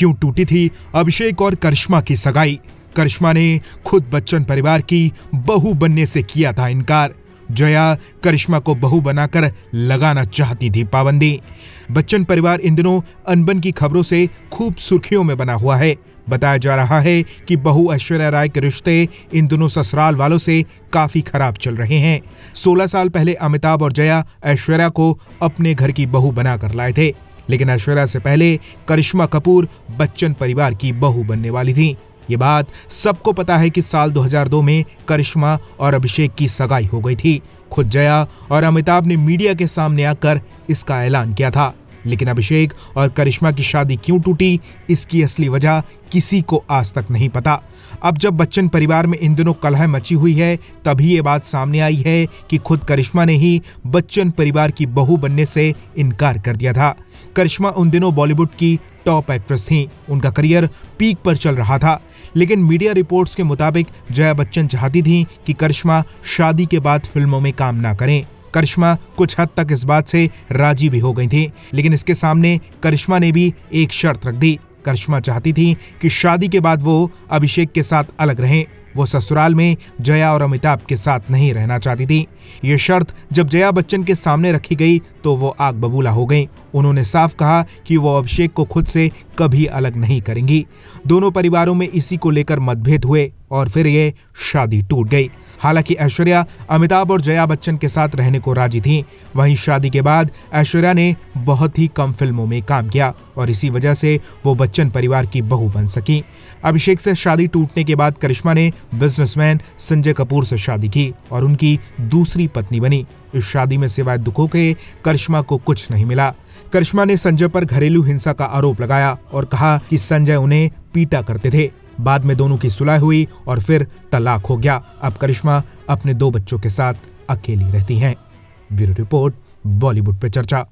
क्यों टूटी थी अभिषेक और करिश्मा की सगाई। करिश्मा ने खुद बच्चन परिवार की बहू बनने से किया था इनकार। जया करिश्मा को बहू बनाकर लगाना चाहती थी पाबंदी। बच्चन परिवार इन दिनों अनबन की खबरों से खूब सुर्खियों में बना हुआ है। बताया जा रहा है कि बहू ऐश्वर्या राय के रिश्ते इन दिनों ससुराल वालों से काफी खराब चल रहे हैं। 16 साल पहले अमिताभ और जया ऐश्वर्या को अपने घर की बहू बनाकर लाए थे, लेकिन ऐश्वर्या से पहले करिश्मा कपूर बच्चन परिवार की बहू बनने वाली थी। ये बात सबको पता है कि साल 2002 में करिश्मा और अभिषेक की सगाई हो गई थी। खुद जया और अमिताभ ने मीडिया के सामने आकर इसका ऐलान किया था, लेकिन अभिषेक और करिश्मा की शादी क्यों टूटी, इसकी असली वजह किसी को आज तक नहीं पता। अब जब बच्चन परिवार में इन दिनों कलह मची हुई है, तभी ये बात सामने आई है कि खुद करिश्मा ने ही बच्चन परिवार की बहू बनने से इनकार कर दिया था। करिश्मा उन दिनों बॉलीवुड की टॉप एक्ट्रेस थीं। उनका करियर पीक पर चल रहा था, लेकिन मीडिया रिपोर्ट्स के मुताबिक जया बच्चन चाहती थीं कि करिश्मा शादी के बाद फिल्मों में काम ना करें। करिश्मा कुछ हद तक इस बात से राजी भी हो गई थी, लेकिन इसके सामने करिश्मा ने भी एक शर्त रख दी। करिश्मा चाहती थी कि शादी के बाद वो अभिषेक के साथ अलग रहें। वो ससुराल में जया और अमिताभ के साथ नहीं रहना चाहती थी। ये शर्त जब जया बच्चन के सामने रखी गई तो वो आग बबूला हो गई। उन्होंने साफ कहा कि वो अभिषेक को खुद से कभी अलग नहीं करेंगी। दोनों परिवारों में इसी को लेकर मतभेद हुए और फिर ये शादी टूट गई। हालांकि ऐश्वर्या अमिताभ और जया बच्चन के साथ रहने को राजी थी। वहीं शादी के बाद ऐश्वर्या ने बहुत ही कम फिल्मों में काम किया और इसी वजह से वो बच्चन परिवार की बहू बन सकी। अभिषेक से शादी टूटने के बाद करिश्मा ने बिजनेसमैन संजय कपूर से शादी की और उनकी दूसरी पत्नी बनी। इस शादी में सिवाय दुखों के करिश्मा को कुछ नहीं मिला। करिश्मा ने संजय पर घरेलू हिंसा का आरोप लगाया और कहा कि संजय उन्हें पीटा करते थे। बाद में दोनों की सुलह हुई और फिर तलाक हो गया। अब करिश्मा अपने 2 बच्चों के साथ अकेली रहती हैं। ब्यूरो रिपोर्ट, बॉलीवुड पे चर्चा।